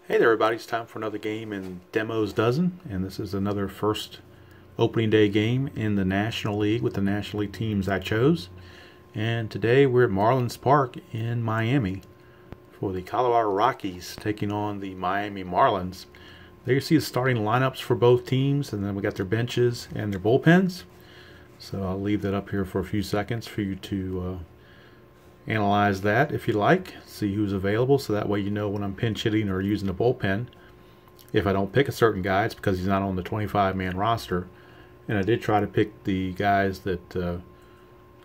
Hey there everybody, it's time for another game in Demos Dozen, and this is another first opening day game in the National League with the National League teams I chose. And today we're at Marlins Park in Miami for the Colorado Rockies taking on the Miami Marlins. There you see the starting lineups for both teams, and then we got their benches and their bullpens. So I'll leave that up here for a few seconds for you to analyze that if you like, see who's available, so that way you know when I'm pinch hitting or using the bullpen. If I don't pick a certain guy, it's because he's not on the 25-man roster. And I did try to pick the guys that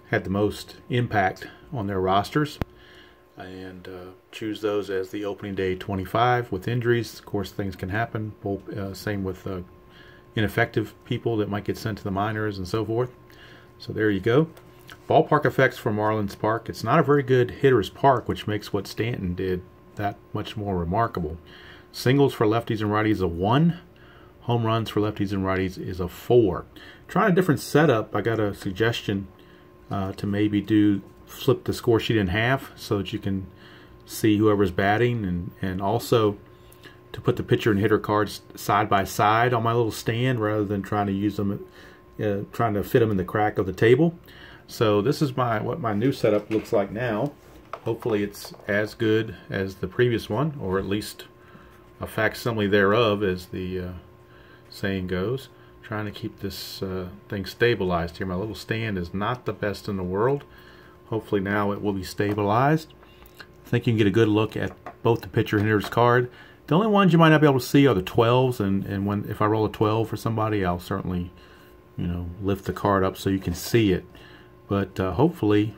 had the most impact on their rosters and choose those as the opening day 25. With injuries, of course, things can happen. Same with ineffective people that might get sent to the minors and so forth. So there you go. Ballpark effects for Marlins Park. It's not a very good hitter's park, which makes what Stanton did that much more remarkable. Singles for lefties and righties is a 1. Home runs for lefties and righties is a 4. Trying a different setup, I got a suggestion to maybe flip the score sheet in half so that you can see whoever's batting, and also to put the pitcher and hitter cards side by side on my little stand rather than trying to use them, trying to fit them in the crack of the table. So this is what my new setup looks like now. Hopefully it's as good as the previous one, or at least a facsimile thereof, as the saying goes. Trying to keep this thing stabilized here. My little stand is not the best in the world. Hopefully now it will be stabilized. I think you can get a good look at both the pitcher and hitter's card. The only ones you might not be able to see are the 12s, and if I roll a 12 for somebody, I'll certainly, lift the card up so you can see it. But hopefully,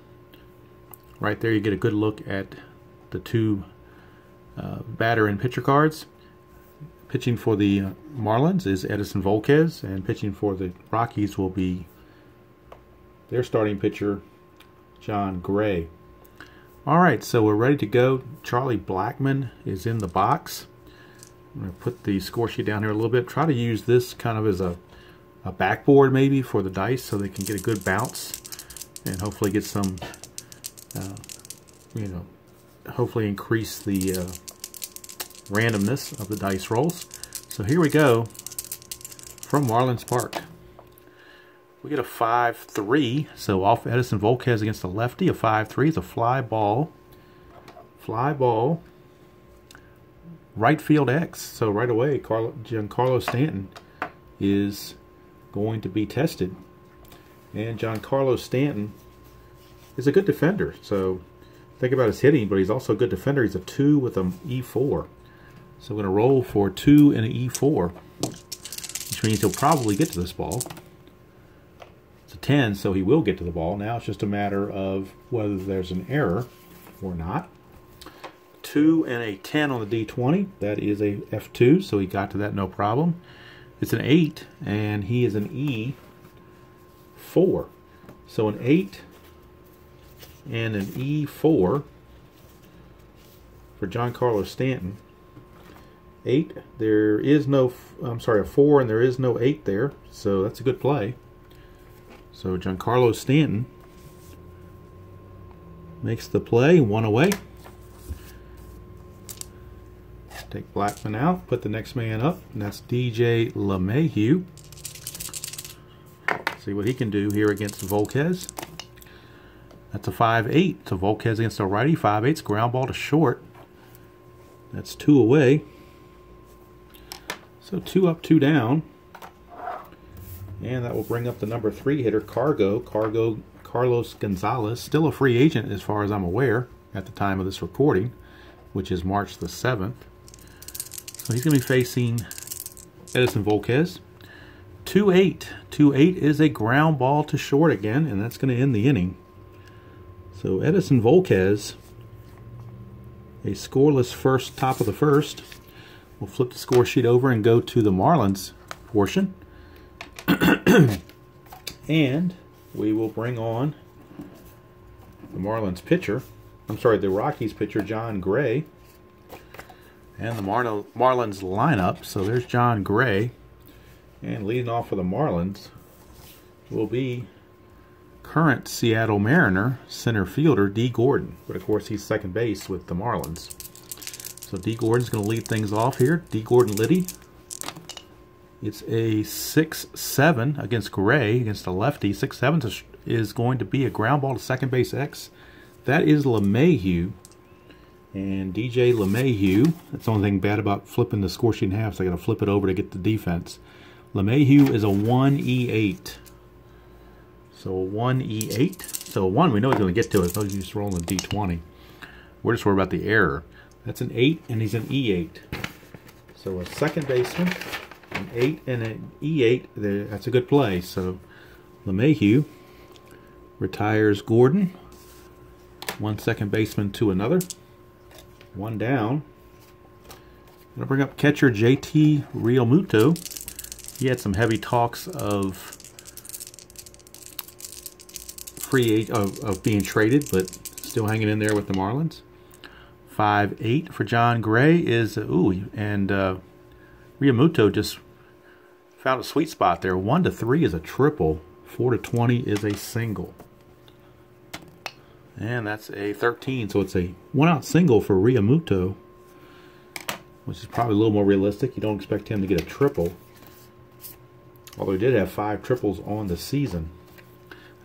right there, you get a good look at the two batter and pitcher cards. Pitching for the Marlins is Edison Volquez, and pitching for the Rockies will be their starting pitcher, John Gray. All right, so we're ready to go. Charlie Blackmon is in the box. I'm going to put the score sheet down here a little bit. Try to use this kind of as a backboard maybe for the dice so they can get a good bounce. And hopefully get some, hopefully increase the randomness of the dice rolls. So here we go from Marlins Park. We get a 5-3. So off Edison Volquez against the lefty, a 5-3 is a fly ball. Fly ball. Right field X. So right away, Giancarlo Stanton is going to be tested. And Giancarlo Stanton is a good defender. So think about his hitting, but he's also a good defender. He's a 2 with an E4. So we're going to roll for 2 and an E4, which means he'll probably get to this ball. It's a 10, so he will get to the ball. Now it's just a matter of whether there's an error or not. 2 and a 10 on the D20. That is a F2, so he got to that no problem. It's an 8, and he is an E4. So an 8 and an E4 for Giancarlo Stanton. 8, there is no, I'm sorry, a 4 and there is no 8 there, so that's a good play. So Giancarlo Stanton makes the play, 1 away. Take Blackmon out, put the next man up, and that's DJ LeMahieu. See what he can do here against Volquez. That's a 5-8. So Volquez against a righty. 5-8's ground ball to short. That's 2 away. So 2 up, 2 down. And that will bring up the number 3 hitter, Carlos Gonzalez. Still a free agent as far as I'm aware at the time of this recording, which is March the 7th. So he's going to be facing Edison Volquez. 2-8. 2-8 is a ground ball to short again, and that's going to end the inning. So Edison Volquez, a scoreless first, top of the first. We'll flip the score sheet over and go to the Marlins portion. And we will bring on the Marlins pitcher. I'm sorry, the Rockies pitcher, John Gray. And the Marlins lineup. So there's John Gray. And leading off for the Marlins will be current Seattle Mariner center fielder D. Gordon. But of course he's second base with the Marlins. So D. Gordon's going to lead things off here. D. Gordon Liddy. It's a 6-7 against Gray, against the lefty. 6-7 is going to be a ground ball to second base X. That is LeMahieu. And DJ LeMahieu, that's the only thing bad about flipping the score sheet in half, so I got to flip it over to get the defense. LeMahieu is a 1E8. So a 1E8. So a 1, we know he's going to get to it. So he's just rolling a D20. We're just worried about the error. That's an 8, and he's an E8. So a second baseman, an 8 and an E8, that's a good play. So LeMahieu retires Gordon. One second baseman to another. One down. I'm going to bring up catcher JT Realmuto. He had some heavy talks of of being traded, but still hanging in there with the Marlins. 5-8 for John Gray is Realmuto just found a sweet spot there. 1-3 is a triple. 4-20 is a single. And that's a 13, so it's a one-out single for Realmuto, which is probably a little more realistic. You don't expect him to get a triple, although he did have 5 triples on the season.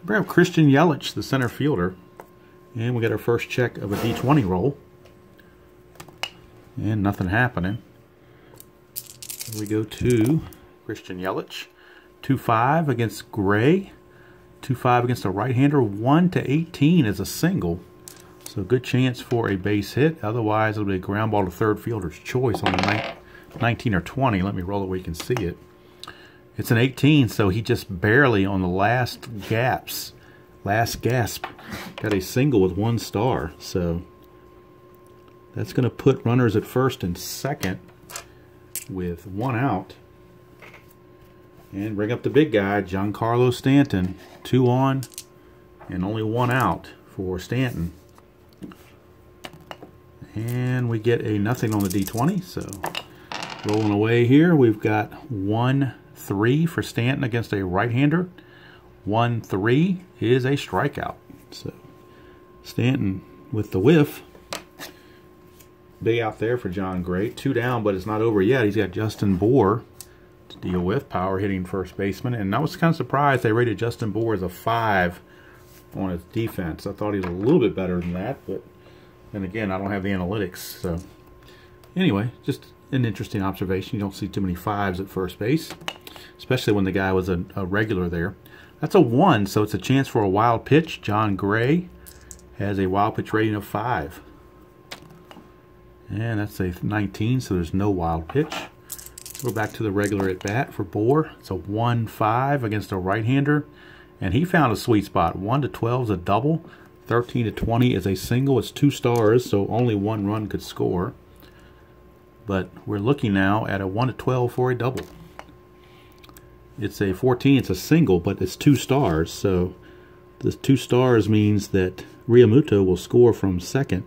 We have Christian Yelich, the center fielder, and we got our first check of a D20 roll, and nothing happening. We go to Christian Yelich, 2-5 against Gray. 2-5 against a right-hander. 1-18 is a single. So good chance for a base hit. Otherwise, it'll be a ground ball to third fielder's choice on the 19 or 20. Let me roll it where you can see it. It's an 18, so he just barely on the last gasp, got a single with 1 star. So that's going to put runners at first and second with 1 out. And bring up the big guy, Giancarlo Stanton. 2 on and only 1 out for Stanton. And we get a nothing on the D20. So rolling away here, we've got 1-3 for Stanton against a right-hander. 1-3 is a strikeout. So Stanton with the whiff. Big out there for John Gray. 2 down, but it's not over yet. He's got Justin Bour to deal with, power hitting first baseman. And I was kind of surprised they rated Justin Bour as a 5 on his defense. I thought he was a little bit better than that, but then again, I don't have the analytics. So anyway, just an interesting observation. You don't see too many 5s at first base, especially when the guy was a regular there. That's a 1, so it's a chance for a wild pitch. John Gray has a wild pitch rating of 5. And that's a 19, so there's no wild pitch. Let's go back to the regular at bat for Bour. It's a 1-5 against a right-hander, and he found a sweet spot. 1-12 is a double. 13-20 is a single. It's 2 stars, so only 1 run could score. But we're looking now at a 1-12 for a double. It's a 14. It's a single, but it's 2 stars. So this 2 stars means that Realmuto will score from second,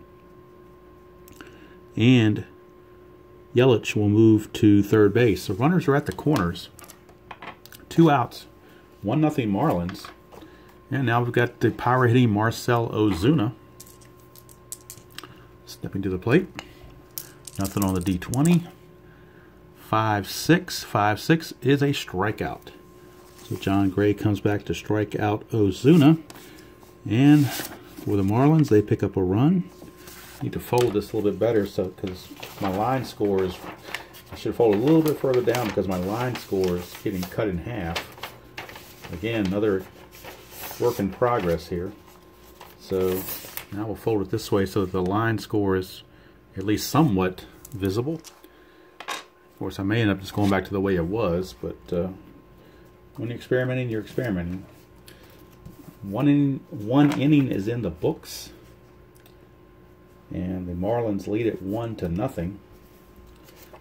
and Yelich will move to third base. So runners are at the corners. 2 outs. 1-0 Marlins. And now we've got the power hitting Marcell Ozuna stepping to the plate. Nothing on the D20. 5-6. 5-6 is a strikeout. So John Gray comes back to strike out Ozuna. And for the Marlins, they pick up a run. Need to fold this a little bit better, so because my line score is, I should fold a little bit further down because my line score is getting cut in half. Again, another work in progress here. So now we'll fold it this way so that the line score is at least somewhat visible. Of course, I may end up just going back to the way it was, but when you're experimenting, you're experimenting. One inning is in the books. And the Marlins lead it 1-0.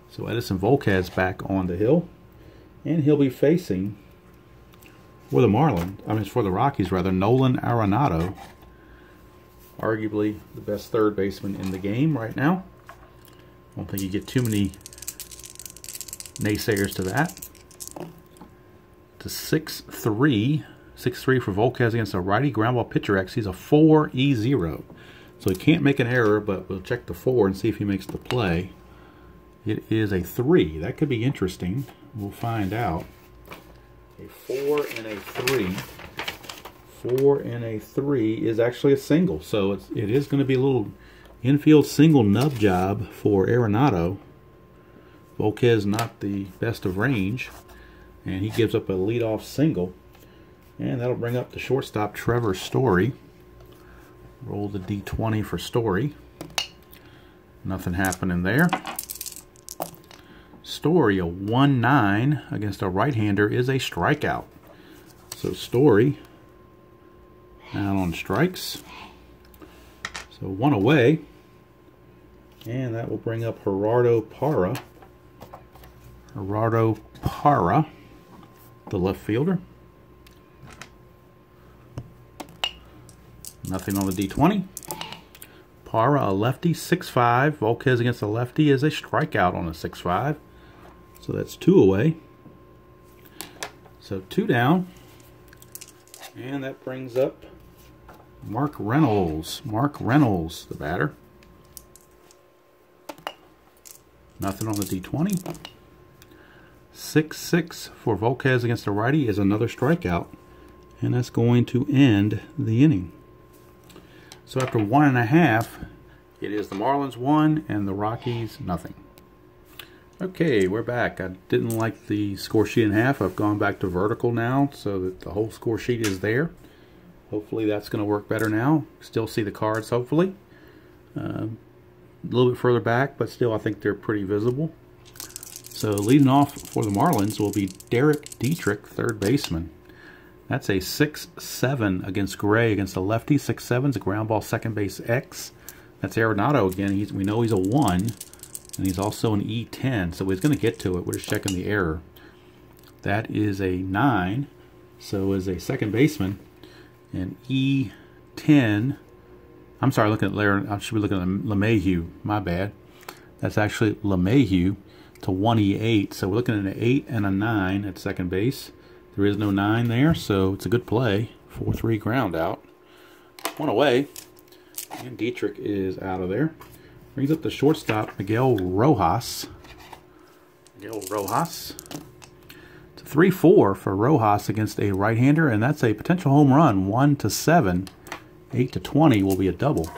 So Edison Volquez back on the hill. And he'll be facing, for the Rockies rather, Nolan Arenado. Arguably the best third baseman in the game right now. I don't think you get too many naysayers to that. To 6-3. 6-3 for Volquez against a righty ground ball pitcher X. He's a 4-E0. So he can't make an error, but we'll check the 4 and see if he makes the play. It is a 3. That could be interesting. We'll find out. A 4 and a 3. 4 and a 3 is actually a single. So it is going to be a little infield single nub job for Arenado. Volquez not the best of range. And he gives up a leadoff single. And that'll bring up the shortstop, Trevor Story. Roll the D20 for Story. Nothing happening there. Story, a 1-9 against a right-hander, is a strikeout. So Story out on strikes. So 1 away. And that will bring up Gerardo Parra. Gerardo Parra, the left fielder. Nothing on the D20. Parra, a lefty, 6-5. Volquez against a lefty is a strikeout on a 6-5. So that's 2 away. So 2 down. And that brings up Mark Reynolds. Mark Reynolds, the batter. Nothing on the D20. 6-6 for Volquez against a righty is another strikeout. And that's going to end the inning. So after 1.5, it is the Marlins 1 and the Rockies nothing. Okay, we're back. I didn't like the score sheet in half. I've gone back to vertical now so that the whole score sheet is there. Hopefully that's going to work better now. Still see the cards, hopefully. A little bit further back, but still I think they're pretty visible. So leading off for the Marlins will be Derek Dietrich, third baseman. That's a 6-7 against Gray against a lefty. 6-7's a ground ball second base X. That's Arenado again. We know he's a 1, and he's also an E10, so he's going to get to it. We're just checking the error. That is a 9, so is a second baseman. And E10, I'm sorry, looking at Larry, I should be looking at LeMahieu. My bad. That's actually LeMahieu to 1E8. So we're looking at an 8 and a 9 at second base. There is no 9 there, so it's a good play. 4-3 ground out. 1 away. And Dietrich is out of there. Brings up the shortstop, Miguel Rojas. Miguel Rojas. It's a 3-4 for Rojas against a right-hander, and that's a potential home run. 1-7. 8-20 will be a double.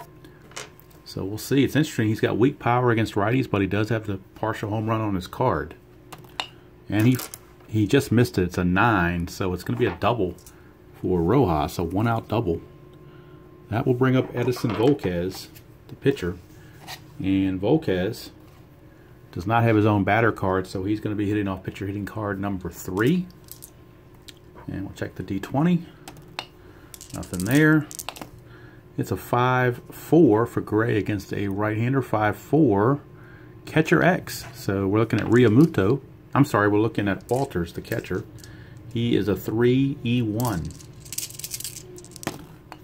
So we'll see. It's interesting. He's got weak power against righties, but he does have the partial home run on his card. And he just missed it. It's a 9, so it's going to be a double for Rojas, a 1-out double. That will bring up Edison Volquez, the pitcher. And Volquez does not have his own batter card, so he's going to be hitting off pitcher hitting card number 3. And we'll check the D20. Nothing there. It's a 5-4 for Gray against a right-hander. 5-4. Catcher X. So we're looking at Realmuto. I'm sorry, we're looking at Walters, the catcher. He is a 3E1.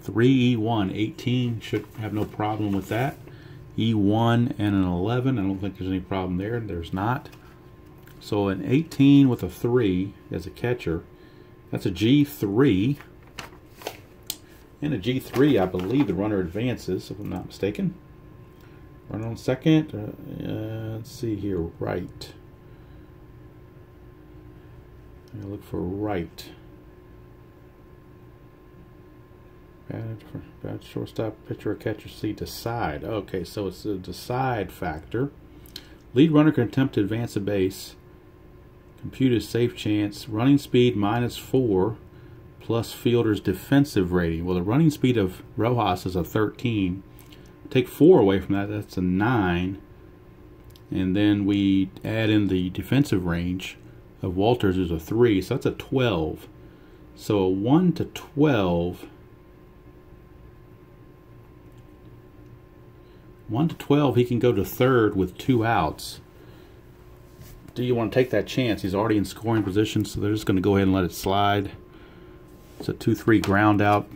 3E1. 18 should have no problem with that. E1 and an 11. I don't think there's any problem there. There's not. So an 18 with a 3 as a catcher. That's a G3. And a G3, I believe the runner advances, if I'm not mistaken. Runner on second. Let's see here. Right. I'm going to look for right. Bad shortstop, pitcher, or catcher C, decide. Okay, so it's a decide factor. Lead runner can attempt to advance a base. Computed safe chance. Running speed -4 plus fielder's defensive rating. Well, the running speed of Rojas is a 13. Take 4 away from that, that's a 9. And then we add in the defensive range of Walters is a 3, so that's a 12. So a 1-12. 1-12, he can go to third with 2 outs. Do you want to take that chance? He's already in scoring position, so they're just going to go ahead and let it slide. It's a 2-3 ground out.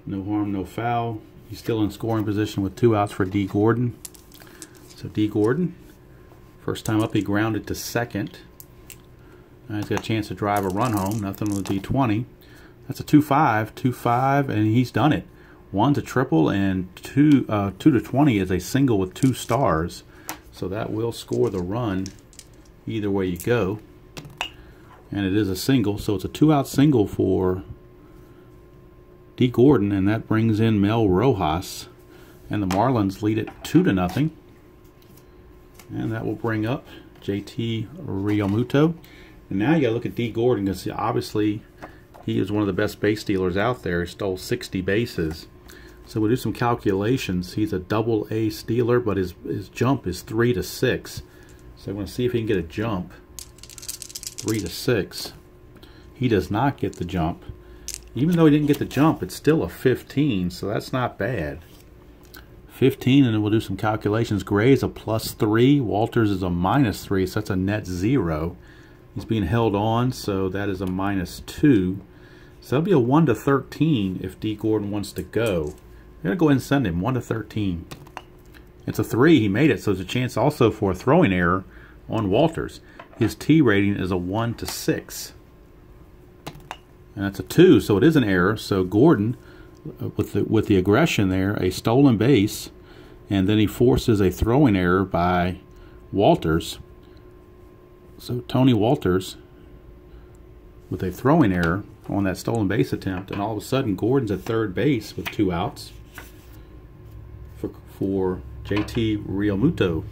No harm, no foul. He's still in scoring position with 2 outs for D. Gordon. So D. Gordon, first time up, he grounded to second. Now he's got a chance to drive a run home. Nothing on the D20. That's a 2-5, 2-5, and he's done it. 1's a triple, and 2 to 20 is a single with 2 stars. So that will score the run either way you go. And it is a single, so it's a 2-out single for D. Gordon, and that brings in Mel Rojas. And the Marlins lead it 2-0. And that will bring up JT Realmuto. And now you got to look at D. Gordon, because obviously he is one of the best base stealers out there. He stole 60 bases. So we'll do some calculations. He's a double-A stealer, but his jump is 3-6. So I want to see if he can get a jump. 3-6. He does not get the jump. Even though he didn't get the jump, it's still a 15, so that's not bad. 15, and then we'll do some calculations. Gray is a +3. Walters is a -3, so that's a net 0. He's being held on, so that is a -2. So that'll be a 1-13 if D. Gordon wants to go. I'm going to go ahead and send him 1-13. It's a 3. He made it, so there's a chance also for a throwing error on Walters. His T rating is a 1-6. And that's a 2, so it is an error. So Gordon, with the aggression there, a stolen base, and then he forces a throwing error by Walters. So Tony Walters with a throwing error on that stolen base attempt, and all of a sudden Gordon's at third base with 2 outs for JT Realmuto.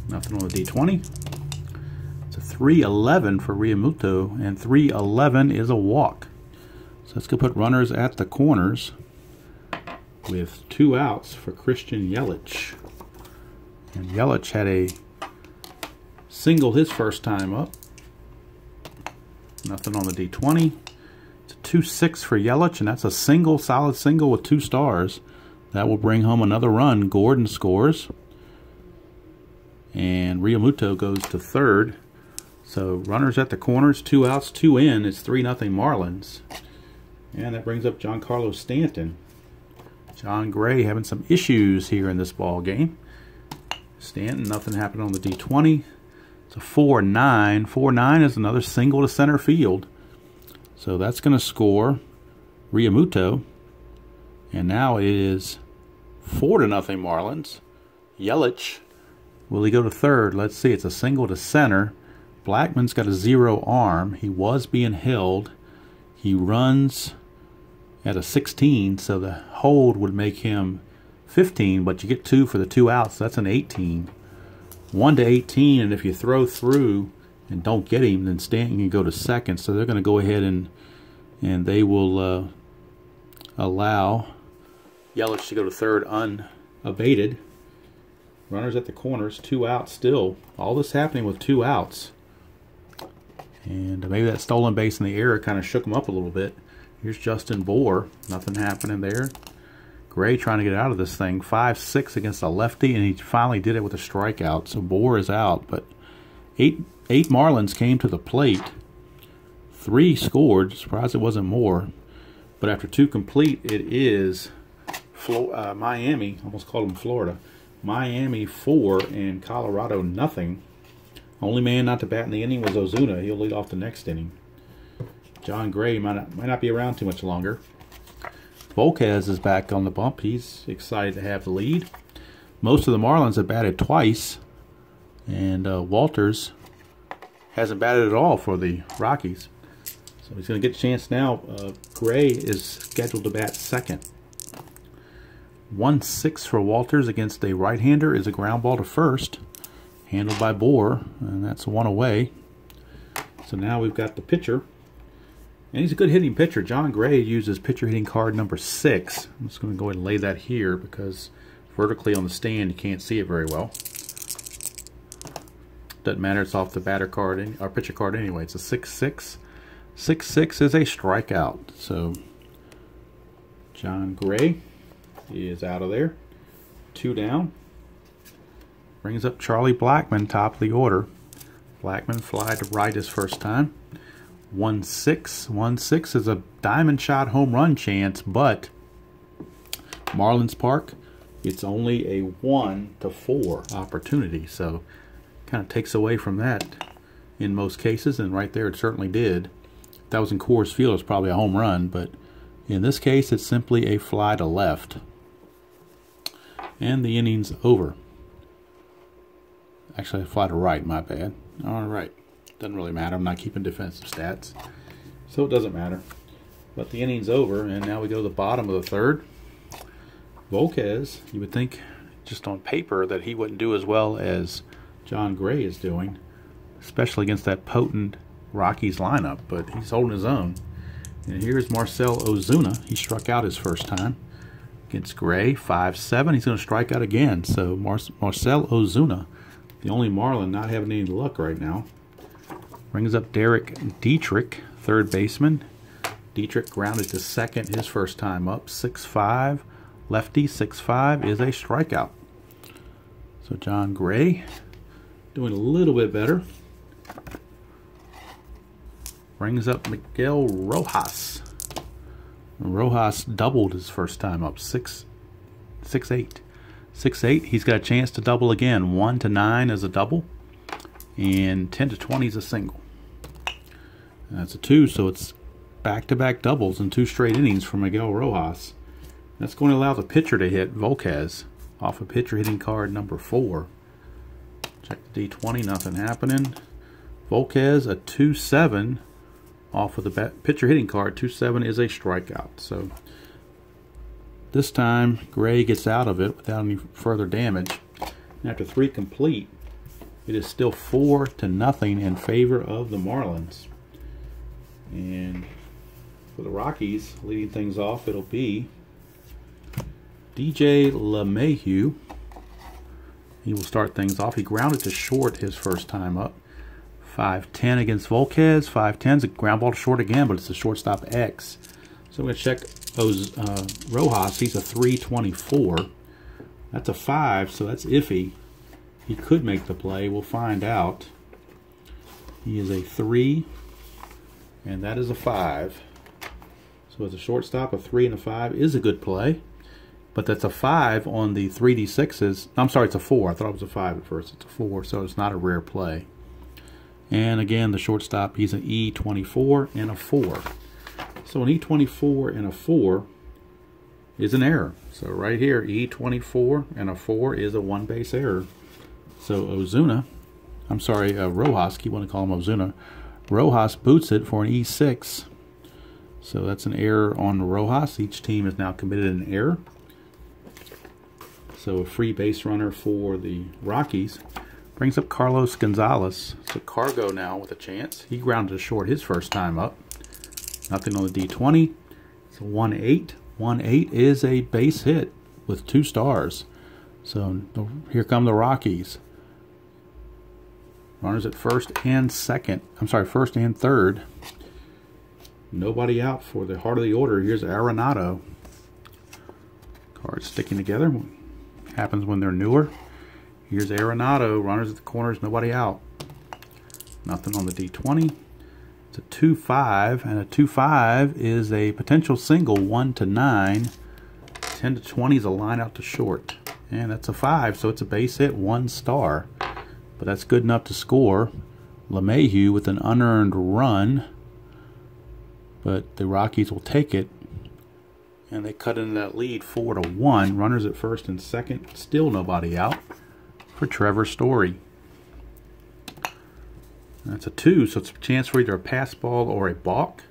Nothing on the D20. It's a 3-11 for Realmuto, and 3-11 is a walk. So let's go put runners at the corners with 2 outs for Christian Yelich. And Yelich had a single his first time up. Nothing on the D20. It's a 2-6 for Yelich, and that's a single, solid single with 2 stars. That will bring home another run. Gordon scores. And Realmuto goes to third. So runners at the corners, 2 outs, 2 in. It's 3-0 Marlins. And that brings up Giancarlo Stanton. John Gray having some issues here in this ball game. Stanton, nothing happened on the D20. It's a 4-9. 4-9 is another single to center field. So that's going to score Realmuto. And now it is 4-0 Marlins. Yelich, will he go to third? Let's see. It's a single to center. Blackman's got a 0 arm. He was being held. He runs at a 16, so the hold would make him 15, but you get 2 for the 2 outs. So that's an 18. 1-18, and if you throw through and don't get him, then Stanton can go to second. So they're going to go ahead and they will allow Yelich to go to third unabated. Runners at the corners, 2 outs still. All this happening with 2 outs. And maybe that stolen base in the error kind of shook him up a little bit. Here's Justin Bour. Nothing happening there. Gray trying to get out of this thing. 5-6 against a lefty, and he finally did it with a strikeout. So Bour is out. But eight Marlins came to the plate. 3 scored. Surprised it wasn't more. But after 2 complete, it is Miami. Almost called them Florida. Miami 4 and Colorado nothing. Only man not to bat in the inning was Ozuna. He'll lead off the next inning. John Gray might not be around too much longer. Volquez is back on the bump. He's excited to have the lead. Most of the Marlins have batted twice. And Walters hasn't batted at all for the Rockies. So he's going to get a chance now. Gray is scheduled to bat second. 1-6 for Walters against a right-hander is a ground ball to first. Handled by Bour, and that's 1 away. So now we've got the pitcher. And he's a good hitting pitcher. John Gray uses pitcher hitting card number 6. I'm just going to go ahead and lay that here because vertically on the stand you can't see it very well. Doesn't matter, it's off the batter card, or pitcher card anyway. It's a 6-6. 6-6 is a strikeout. So John Gray is out of there. 2 down. Brings up Charlie Blackmon, top of the order. Blackmon fly to right his first time. 1-6. 1-6 is a diamond shot home run chance, but Marlins Park, it's only a 1-4 opportunity. So kind of takes away from that in most cases, and right there it certainly did. If that was in Coors Field, it's probably a home run, but in this case it's simply a fly to left. And the inning's over. Actually, I fly to right, my bad. All right. Doesn't really matter. I'm not keeping defensive stats, so it doesn't matter. But the inning's over, and now we go to the bottom of the third. Volquez, you would think just on paper that he wouldn't do as well as Jon Gray is doing, especially against that potent Rockies lineup, but he's holding his own. And here's Marcell Ozuna. He struck out his first time against Gray, 5-7. He's going to strike out again. So Marcell Ozuna, the only Marlin not having any luck right now. Brings up Derek Dietrich, third baseman. Dietrich grounded to second his first time up, 6-5. Lefty, 6-5 is a strikeout. So Jon Gray doing a little bit better. Brings up Miguel Rojas. Rojas doubled his first time up, 6-8. 6-8. He's got a chance to double again. 1-9 is a double, and 10-20 is a single. And that's a 2, so it's back-to-back doubles in 2 straight innings for Miguel Rojas. That's going to allow the pitcher to hit Volquez off of pitcher hitting card number 4. Check the D20, nothing happening. Volquez, a 2-7 off of the pitcher hitting card. 2-7 is a strikeout. So this time Gray gets out of it without any further damage. And after 3 complete, it is still 4-0 in favor of the Marlins. And for the Rockies, leading things off, it'll be DJ LeMahieu. He will start things off. He grounded to short his first time up. 5-10 against Volquez. 5-10's a ground ball to short again, but it's a shortstop X. So I'm going to check Rojas. He's a 324. That's a 5, so that's iffy. He could make the play. We'll find out. He is a 3, and that is a 5. So as a shortstop, a 3 and a 5 is a good play. But that's a 5 on the 3D6s. I'm sorry, it's a 4. I thought it was a 5 at first. It's a 4, so it's not a rare play. And again, the shortstop, he's an E24 and a 4. So an E24 and a 4 is an error. So right here, E24 and a 4 is a 1-base error. So Rojas, keep wanting to call him Ozuna. Rojas boots it for an E6. So that's an error on Rojas. Each team has now committed an error. So a free base runner for the Rockies. Brings up Carlos Gonzalez. So Cargo now with a chance. He grounded to short his first time up. Nothing on the D20. It's a 1-8. 1-8 is a base hit with 2 stars. So here come the Rockies. Runners at first and second. I'm sorry, first and third. Nobody out for the heart of the order. Here's Arenado. Cards sticking together. Happens when they're newer. Here's Arenado. Runners at the corners. Nobody out. Nothing on the D20. It's a 2-5, and a 2-5 is a potential single. 1-9. 10-20 is a line out to short, and that's a 5. So it's a base hit, 1 star. But that's good enough to score. LeMahieu with an unearned run. But the Rockies will take it, and they cut into that lead 4-1. Runners at first and second, still nobody out for Trevor Story. That's a 2, so it's a chance for either a pass ball or a balk.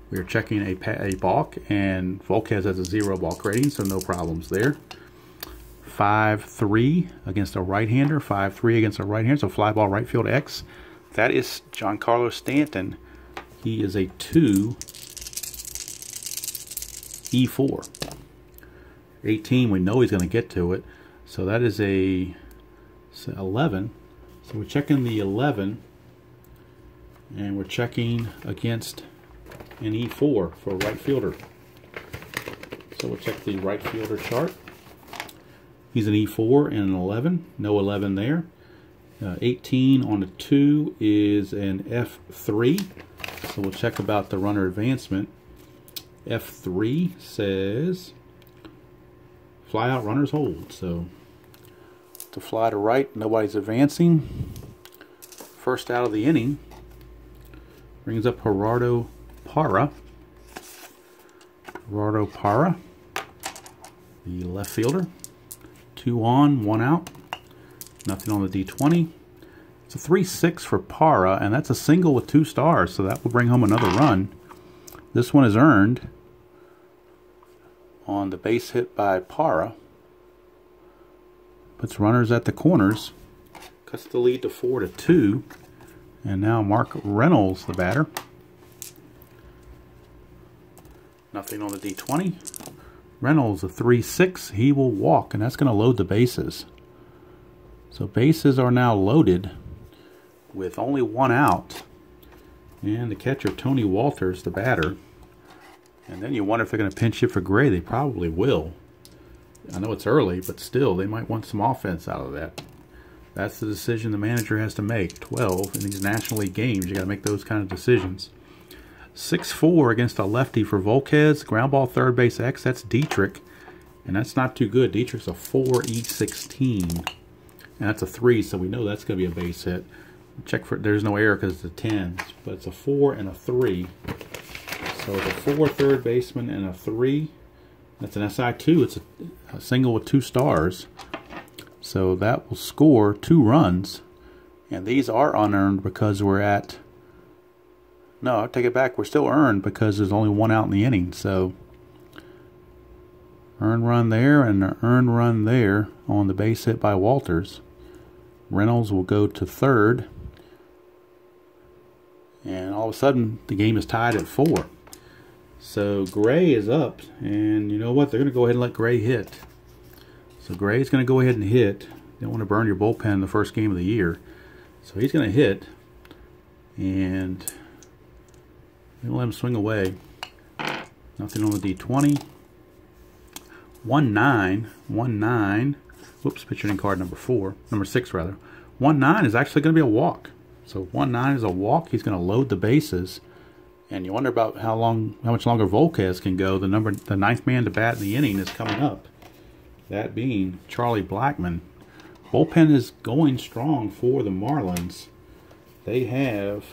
We are checking a balk, and Volquez has a 0 balk rating, so no problems there. 5-3 against a right-hander, 5-3 against a right-hander, so fly ball right field X. That is Giancarlo Stanton. He is a 2 E4. 18, we know he's going to get to it. So that is a 11. So we're checking the 11. And we're checking against an E4 for a right fielder. So we'll check the right fielder chart. He's an E4 and an 11. No 11 there. 18 on a 2 is an F3. So we'll check about the runner advancement. F3 says fly out, runners hold. So to fly to right, nobody's advancing. First out of the inning. Brings up Gerardo Parra. Gerardo Parra, the left fielder. 2 on, 1 out. Nothing on the D20. It's a 3-6 for Para, and that's a single with 2 stars, so that will bring home another run. This one is earned on the base hit by Para. Puts runners at the corners. Cuts the lead to 4-2. And now Mark Reynolds, the batter. Nothing on the D20. Reynolds, a 3-6. He will walk, and that's going to load the bases. So bases are now loaded with only 1 out. And the catcher, Tony Walters, the batter. And then you wonder if they're going to pinch hit for Gray. They probably will. I know it's early, but still, they might want some offense out of that. That's the decision the manager has to make. 12 in these National League games. You got to make those kind of decisions. 6-4 against a lefty for Volquez. Ground ball third base X. That's Dietrich. And that's not too good. Dietrich's a 4-E16. And that's a 3, so we know that's going to be a base hit. Check for there's no error because it's a 10. But it's a 4 and a 3. So it's a 4 third baseman and a 3. That's an SI2. It's a single with 2 stars. So that will score 2 runs. And these are unearned because we're at... No, I take it back. We're still earned because there's only 1 out in the inning. So earned run there and an earned run there on the base hit by Walters. Reynolds will go to third. And all of a sudden, the game is tied at 4. So Gray is up. And you know what? They're going to go ahead and let Gray hit. So Gray's going to go ahead and hit. You don't want to burn your bullpen in the first game of the year. So he's going to hit. And we'll let him swing away. Nothing on the D20. 1-9. 1-9. Whoops, pitcher in card number 4. Number 6, rather. 1-9 is actually going to be a walk. So 1-9 is a walk. He's going to load the bases. And you wonder about how much longer Volquez can go. The 9th man to bat in the inning is coming up. That being Charlie Blackmon. Bullpen is going strong for the Marlins. They have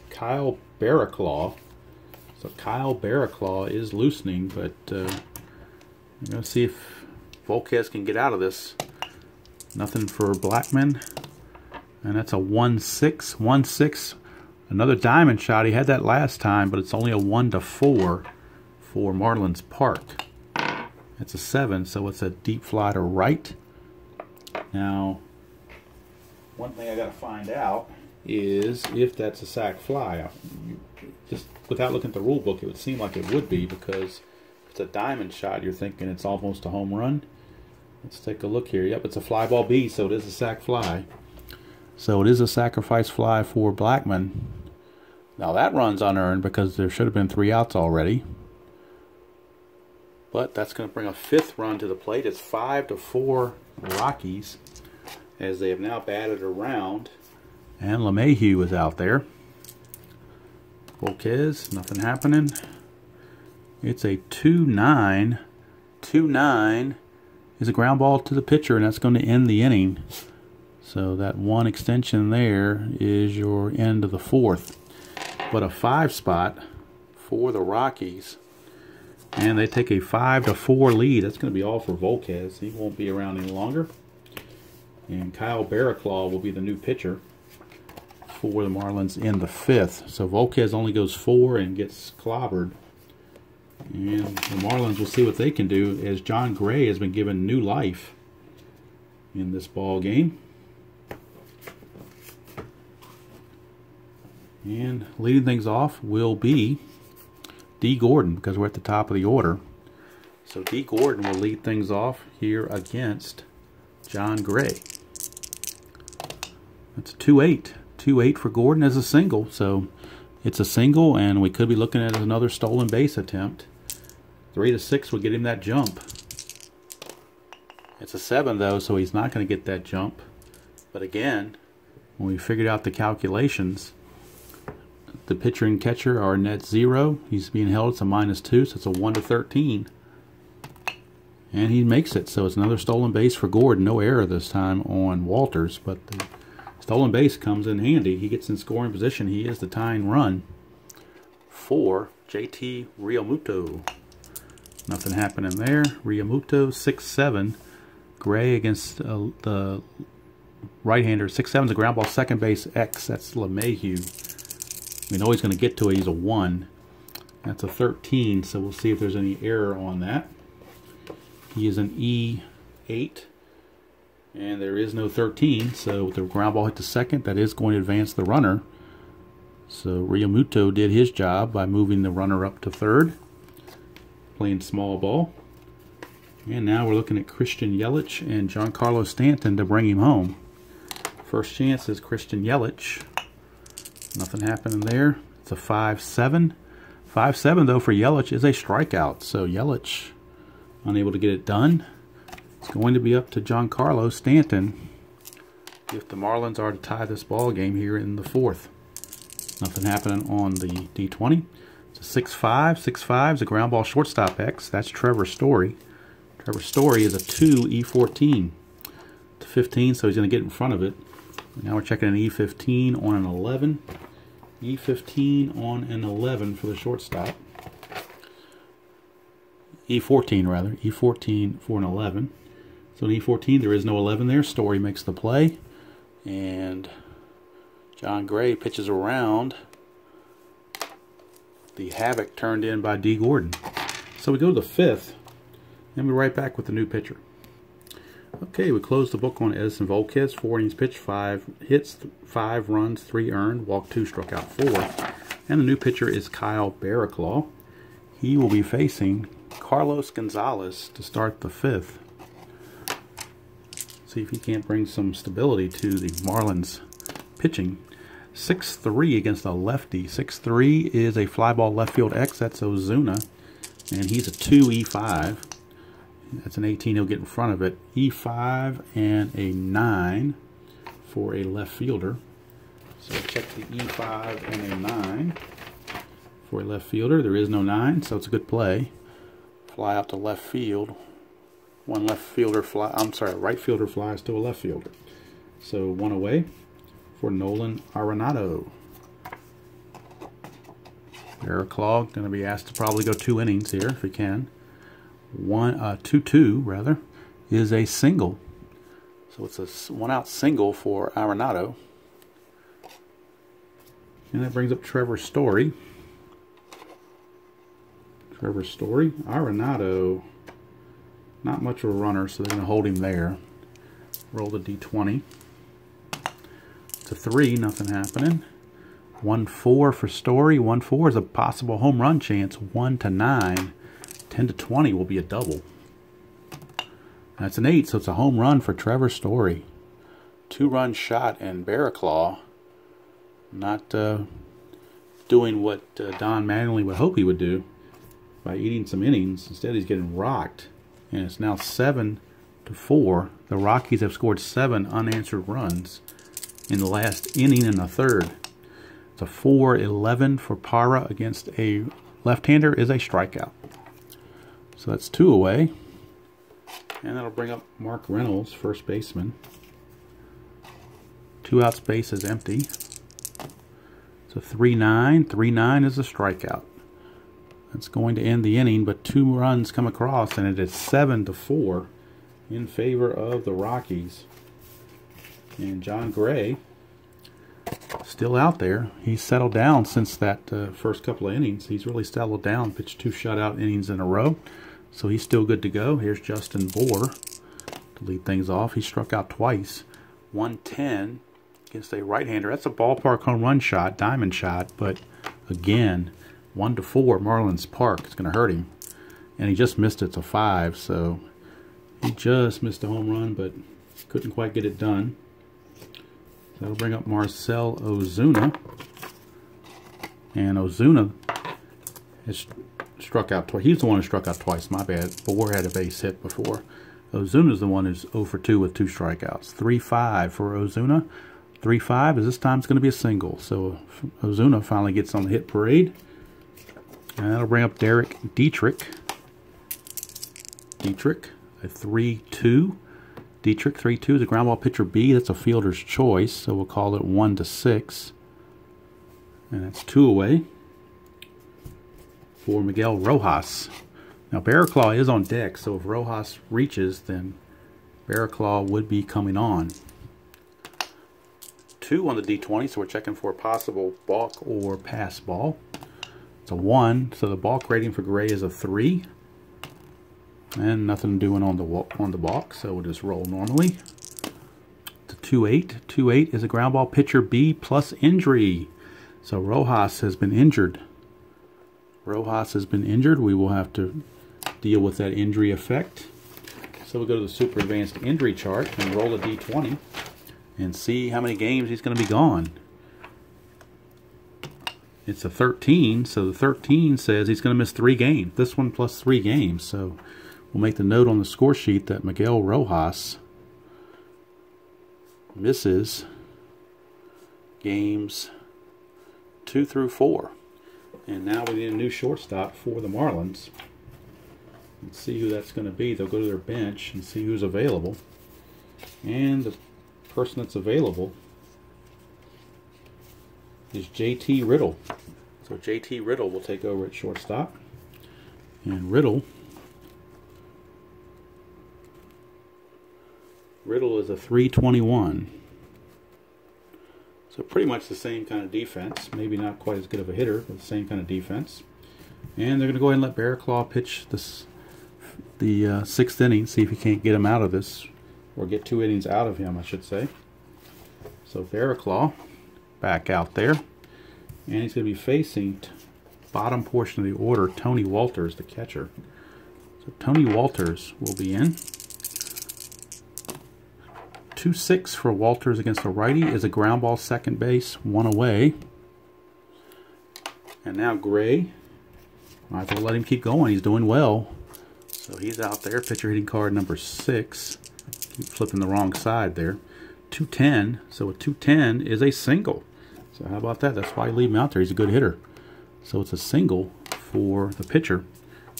Kyle Barraclaw. So Kyle Barraclaw is loosening, but we're going to see if Volquez can get out of this. Nothing for Blackmon. And that's a 1-6. 1-6. Another diamond shot. He had that last time, but it's only a 1-4 for Marlins Park. It's a 7, so it's a deep fly to right. Now, one thing I got to find out is if that's a sac fly. Just without looking at the rule book, it would seem like it would be, because if it's a diamond shot, you're thinking it's almost a home run. Let's take a look here. Yep, it's a fly ball B, so it is a sac fly. So it is a sacrifice fly for Blackmon. Now that run's unearned because there should have been 3 outs already. But that's going to bring a 5th run to the plate. It's 5-4 Rockies, as they have now batted around. And LeMahieu is out there. Volquez, nothing happening. It's a 2-9. 2-9 is a ground ball to the pitcher, and that's going to end the inning. So that 1 extension there is your end of the 4th. But a 5 spot for the Rockies. And they take a 5-4 lead. That's going to be all for Volquez. He won't be around any longer. And Kyle Barraclaw will be the new pitcher for the Marlins in the 5th. So Volquez only goes 4 and gets clobbered. And the Marlins will see what they can do, as John Gray has been given new life in this ball game. And leading things off will be D. Gordon, because we're at the top of the order. So D. Gordon will lead things off here against John Gray. That's a 2-8. 2-8 for Gordon as a single. So it's a single, and we could be looking at another stolen base attempt. 3-6 would get him that jump. It's a 7, though, so he's not going to get that jump. But again, when we figured out the calculations, the pitcher and catcher are net 0. He's being held. It's a -2, so it's a 1-13. And he makes it. So it's another stolen base for Gordon. No error this time on Walters, but the stolen base comes in handy. He gets in scoring position. He is the tying run for JT Realmuto. Nothing happening there. Riamuto 6-7. Gray against the right-hander. 6-7 is a ground ball. Second base X. That's LeMahieu. We know he's going to get to it. He's a 1. That's a 13. So we'll see if there's any error on that. He is an E8. And there is no 13. So with the ground ball hit to second, that is going to advance the runner. So Riamuto did his job by moving the runner up to third. Playing small ball. And now we're looking at Christian Yelich and Giancarlo Stanton to bring him home. First chance is Christian Yelich. Nothing happening there. It's a 5-7. 5-7 though for Yelich is a strikeout. So Yelich unable to get it done. It's going to be up to Giancarlo Stanton if the Marlins are to tie this ball game here in the 4th. Nothing happening on the D20. It's a 6-5. 6-5 is a ground ball shortstop X. That's Trevor Story. Trevor Story is a 2 E14 to 15, so he's going to get in front of it. Now we're checking an E15 on an 11. E15 on an 11 for the shortstop. E14 rather. E14 for an 11. So in E14 there is no 11 there. Story makes the play. And John Gray pitches around the havoc turned in by D. Gordon. So we go to the 5th, and we're right back with the new pitcher. Okay, we close the book on Edison Volquez. 4 innings pitched, 5 hits, 5 runs, 3 earned, walked 2, struck out 4. And the new pitcher is Kyle Barraclough. He will be facing Carlos Gonzalez to start the 5th. See if he can't bring some stability to the Marlins pitching. 6-3 against a lefty. 6-3 is a fly ball left field X. That's Ozuna. And he's a 2 E5. That's an 18. He'll get in front of it. E5 and a 9 for a left fielder. So check the E5 and a 9 for a left fielder. There is no 9, so it's a good play. Fly out to left field. One left fielder fly. I'm sorry, right fielder flies to a left fielder. So 1 away for Nolan Arenado. Barraclough going to be asked to probably go 2 innings here if he can. 2-2 rather is a single. So it's a 1-out single for Arenado. And that brings up Trevor Story. Arenado, not much of a runner, so they're going to hold him there. Roll the D20. It's a 3, nothing happening. 1-4 for Story. 1-4 is a possible home run chance. 1-9. 10-20 will be a double. That's an 8, so it's a home run for Trevor Story. 2-run shot, and Barraclough not doing what Don Mattingly would hope he would do by eating some innings. Instead, he's getting rocked, and it's now 7-4. The Rockies have scored 7 unanswered runs in the last inning and a third. It's a 4-11 for Parra against a left-hander is a strikeout. So that's 2 away. And that'll bring up Mark Reynolds, first baseman. 2 out, space is empty. So 3-9. 3-9 is a strikeout. That's going to end the inning, but 2 runs come across, and it is 7-4 in favor of the Rockies. And John Gray still out there. He's settled down since that first couple of innings. He's really settled down, pitched 2 shutout innings in a row. So he's still good to go. Here's Justin Bour to lead things off. He struck out twice. 110 against a right-hander. That's a ballpark home run shot, diamond shot, but again, 1-4 Marlins Park. It's going to hurt him. And he just missed it to 5, so he just missed a home run, but couldn't quite get it done. That'll bring up Marcell Ozuna. And Ozuna has struck out twice. He's the one who struck out twice, my bad. Bour had a base hit before. Ozuna's the one who's 0 for 2 with 2 strikeouts. 3-5 for Ozuna. 3-5 is this time it's going to be a single. So Ozuna finally gets on the hit parade. And that'll bring up Derek Dietrich. A 3-2. Dietrich, 3-2 is a ground ball pitcher B. That's a fielder's choice, so we'll call it 1-6. And that's 2 away for Miguel Rojas. Now Barraclaw is on deck, so if Rojas reaches, then Barraclaw would be coming on. 2 on the D20, so we're checking for a possible balk or pass ball. It's a 1, so the balk rating for Gray is a 3. And nothing doing on the balk, so we'll just roll normally. It's a 2-8. 2-8 is a ground ball pitcher B plus injury. So Rojas has been injured. Rojas has been injured. We will have to deal with that injury effect. So we'll go to the super advanced injury chart and roll a D20 and see how many games he's going to be gone. It's a 13, so the 13 says he's going to miss 3 games. This one plus 3 games. So we'll make the note on the score sheet that Miguel Rojas misses games 2 through 4. And now we need a new shortstop for the Marlins. Let's see who that's going to be. They'll go to their bench and see who's available. And the person that's available is JT Riddle. So JT Riddle will take over at shortstop. And Riddle is a 321. So pretty much the same kind of defense. Maybe not quite as good of a hitter, but the same kind of defense. And they're going to go ahead and let Barraclaw pitch the 6th inning, see if he can't get him out of this, or get 2 innings out of him, I should say. So Barraclaw back out there, and he's going to be facing bottom portion of the order, Tony Walters, the catcher. So Tony Walters will be in. 2-6 for Walters against the righty is a ground ball second base, 1 away. And now Gray, might as well let him keep going. He's doing well. So he's out there, pitcher hitting card number 6. Keep flipping the wrong side there. 210, so a 210 is a single. So how about that? That's why you leave him out there. He's a good hitter. So it's a single for the pitcher,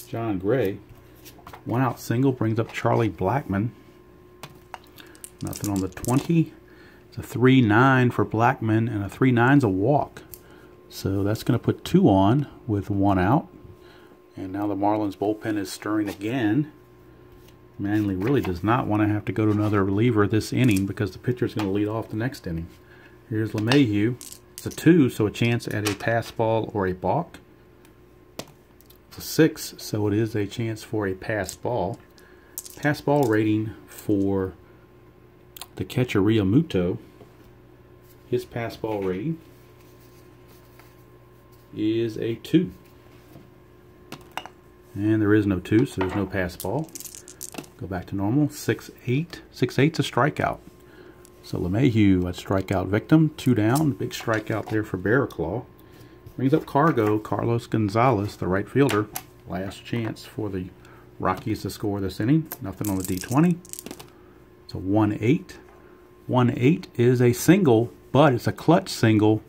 John Gray. 1 out single brings up Charlie Blackmon. Nothing on the 20. It's a 3-9 for Blackmon, and a 3-9's a walk. So that's going to put 2 on with 1 out. And now the Marlins bullpen is stirring again. Manley really does not want to have to go to another reliever this inning because the pitcher is going to lead off the next inning. Here's LeMahieu. It's a 2, so a chance at a pass ball or a balk. It's a 6, so it is a chance for a pass ball. Pass ball rating for the catcher Realmuto, his pass ball rating is a 2. And there is no 2, so there's no pass ball. Go back to normal. 6-8. 6-8's a strikeout. So LeMahieu, a strikeout victim. 2 down. Big strikeout there for Barraclaw. Brings up Carlos Gonzalez, the right fielder. Last chance for the Rockies to score this inning. Nothing on the D20. It's a 1-8. 1-8 is a single, but it's a clutch single.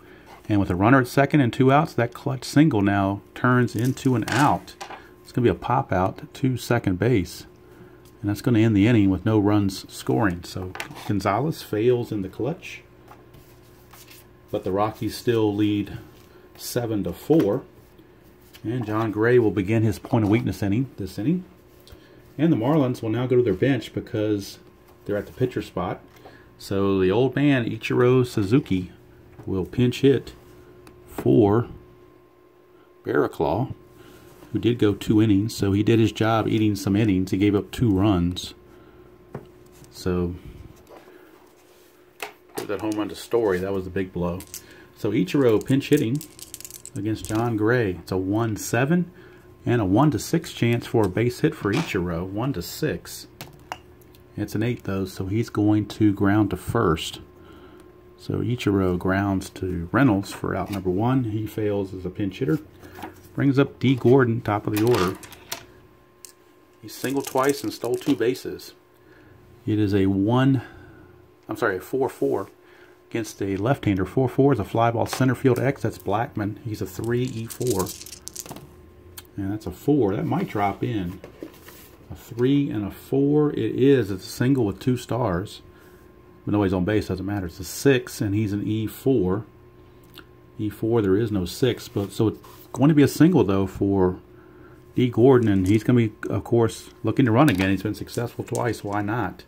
And with a runner at second and 2 outs, that clutch single now turns into an out. It's going to be a pop out to second base. And that's going to end the inning with no runs scoring. So Gonzalez fails in the clutch. But the Rockies still lead 7-4. And John Gray will begin his point of weakness inning this inning. And the Marlins will now go to their bench because they're at the pitcher spot. So the old man, Ichiro Suzuki, will pinch hit for Barraclaw, who did go 2 innings. So he did his job eating some innings. He gave up 2 runs. So that home run to Story, that was the big blow. So Ichiro pinch hitting against John Gray. It's a 1-7 and a 1-6 chance for a base hit for Ichiro. 1-6. It's an 8 though, so he's going to ground to first. So Ichiro grounds to Reynolds for out number 1. He fails as a pinch hitter. Brings up D. Gordon, top of the order. He singled twice and stole 2 bases. It is a 4-4 against a left-hander. 4-4 is a fly ball center field X. That's Blackmon. He's a 3-E4. And that's a 4. That might drop in. A 3 and a 4. It is. It's a single with 2 stars. But nobody's on base, doesn't matter. It's a 6, and he's an E4. E4, there is no 6. But so it's going to be a single, though, for D. Gordon, and he's going to be, of course, looking to run again. He's been successful twice. Why not?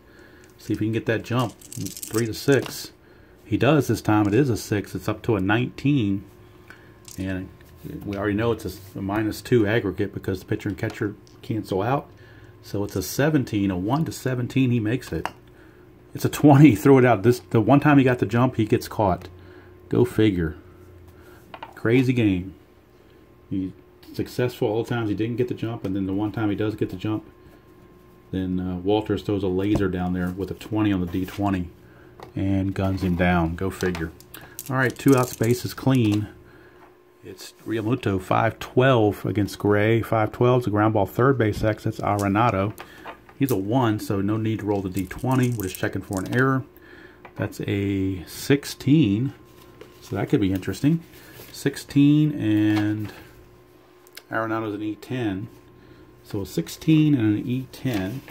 See if he can get that jump. 3 to 6. He does this time. It is a 6. It's up to a 19. And we already know it's a -2 aggregate because the pitcher and catcher cancel out. So it's a 17. A 1 to 17, he makes it. It's a 20. He threw it out. The one time he got the jump, he gets caught. Go figure. Crazy game. He's successful all the times he didn't get the jump, and then the one time he does get the jump, then Walters throws a laser down there with a 20 on the D20 and guns him down. Go figure. All right, 2 outs, bases clean. It's Realmuto, 5-12 against Gray. 5-12 is a ground ball, third base X. That's Arenado. He's a 1, so no need to roll the D20. We're just checking for an error. That's a 16, so that could be interesting. 16, and Arenado's an E10. So a 16 and an E10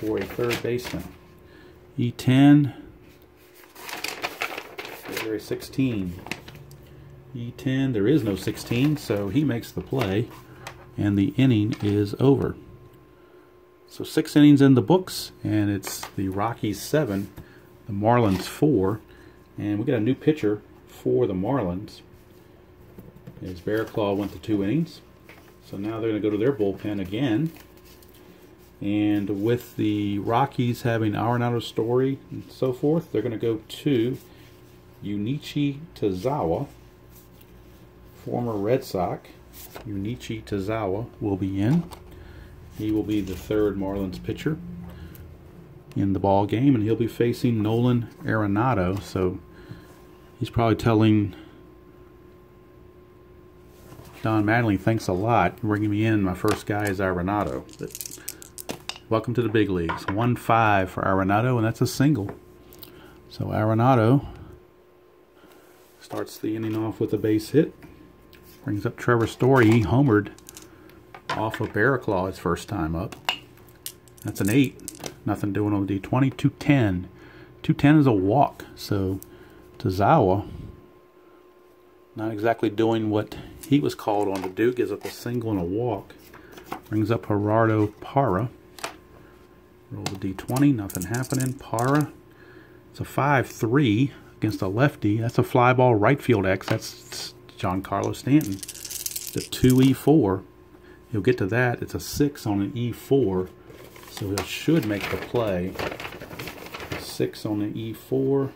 for a third baseman. E10, there is 16. E10, there is no 16, so he makes the play, and the inning is over. So 6 innings in the books, and it's the Rockies 7, the Marlins 4, and we got a new pitcher for the Marlins. As Bearclaw went to 2 innings, so now they're going to go to their bullpen again. And with the Rockies having Arenado, Story, and so forth, they're going to go to Junichi Tazawa, former Red Sox. Junichi Tazawa will be in. He will be the third Marlins pitcher in the ball game, and he'll be facing Nolan Arenado. So he's probably telling Don Mattingly, thanks a lot for bringing me in. My first guy is Arenado. But welcome to the big leagues. 1-5 for Arenado, and that's a single. So Arenado starts the inning off with a base hit. Brings up Trevor Story. He homered off of Bearclaw his first time up. That's an 8. Nothing doing on the D20. 210. 210 is a walk. So Tazawa not exactly doing what he was called on to do. Gives up a single and a walk. Brings up Gerardo Parra. Roll the D20. Nothing happening. Parra. It's a 5-3 against a lefty. That's a fly ball right field X. That's Giancarlo Stanton. The 2E4. He'll get to that. It's a 6 on an E4. So he should make the play. 6 on an E4.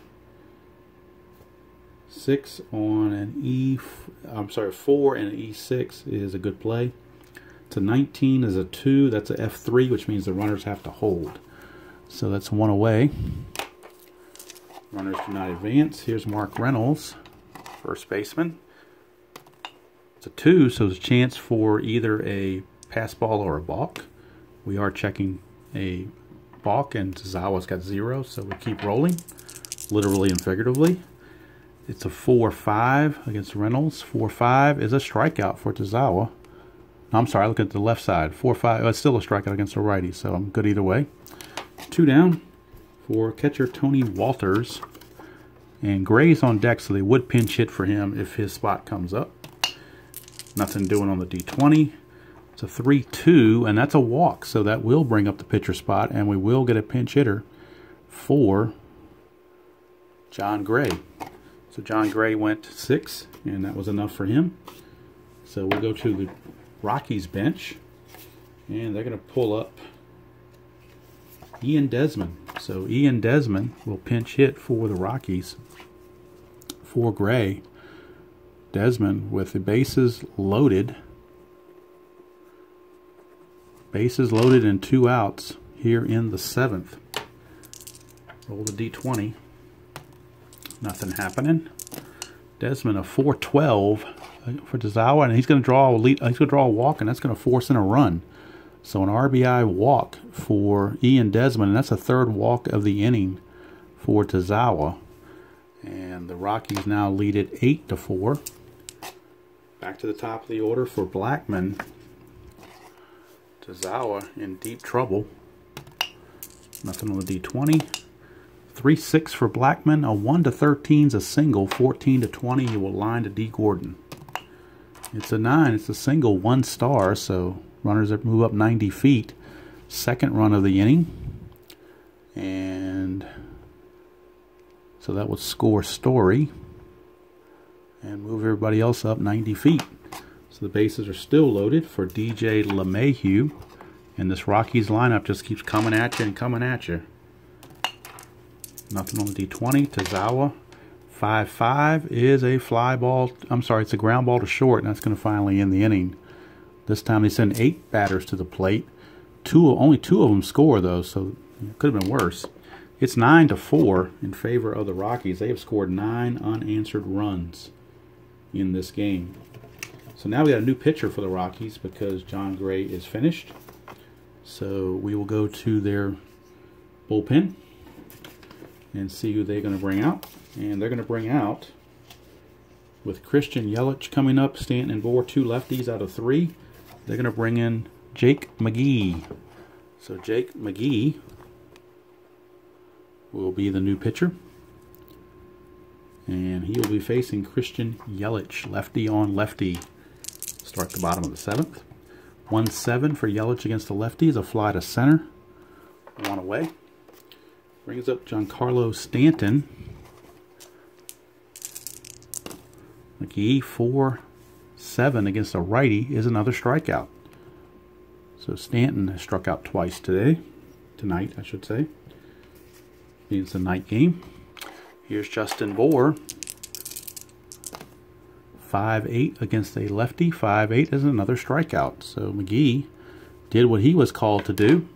6 on an 4 and an E6 is a good play. It's a 19 is a 2. That's a F3, which means the runners have to hold. So that's 1 away. Runners do not advance. Here's Mark Reynolds, first baseman. It's a 2, so there's a chance for either a pass ball or a balk. We are checking a balk, and Tazawa's got 0, so we keep rolling, literally and figuratively. It's a 4-5 against Reynolds. 4-5 is a strikeout for Tazawa. No, I'm sorry, look at the left side. 4-5, it's still a strikeout against a righty, so I'm good either way. 2 down for catcher Tony Walters. And Gray's on deck, so they would pinch hit for him if his spot comes up. Nothing doing on the D20. It's a 3-2, and that's a walk, so that will bring up the pitcher spot, and we will get a pinch hitter for John Gray. So John Gray went 6, and that was enough for him. So we'll go to the Rockies bench, and they're going to pull up Ian Desmond. So Ian Desmond will pinch hit for the Rockies for Gray. Desmond with the bases loaded. Bases loaded and 2 outs here in the 7th. Roll the D20. Nothing happening. Desmond a 4-12 for Tazawa, and he's going to draw a lead. He's going to draw a walk, and that's going to force in a run. So an RBI walk for Ian Desmond, and that's a 3rd walk of the inning for Tazawa. And the Rockies now lead it 8-4. Back to the top of the order for Blackman. Tazawa in deep trouble. Nothing on the D20. 3-6 for Blackman. A 1-13 is a single. 14-20, he will line to D. Gordon. It's a 9. It's a single, 1 star, so runners that move up 90 feet. Second run of the inning. And so that would score Story and move everybody else up 90 feet. So the bases are still loaded for DJ LeMahieu. And this Rockies lineup just keeps coming at you and coming at you. Nothing on the D20. Tazawa, 5-5 is a fly ball. I'm sorry, it's a ground ball to short, and that's going to finally end the inning. This time they send 8 batters to the plate. Only 2 of them score, though, so it could have been worse. It's 9-4 in favor of the Rockies. They have scored 9 unanswered runs in this game. So now we got a new pitcher for the Rockies because John Gray is finished. So we will go to their bullpen and see who they're going to bring out. And they're going to bring out, with Christian Yelich coming up, Stanton and Bohr, 2 lefties out of 3. They're going to bring in Jake McGee. So Jake McGee will be the new pitcher. And he will be facing Christian Yelich, lefty on lefty. Start the bottom of the 7th. 1-7 for Yelich against the lefties. A fly to center. 1 away. Brings up Giancarlo Stanton. McGee, 4-7 against a righty is another strikeout. So Stanton has struck out twice tonight, I should say. It's a night game. Here's Justin Bohr. 5-8 against a lefty. 5-8 is another strikeout. So McGee did what he was called to do.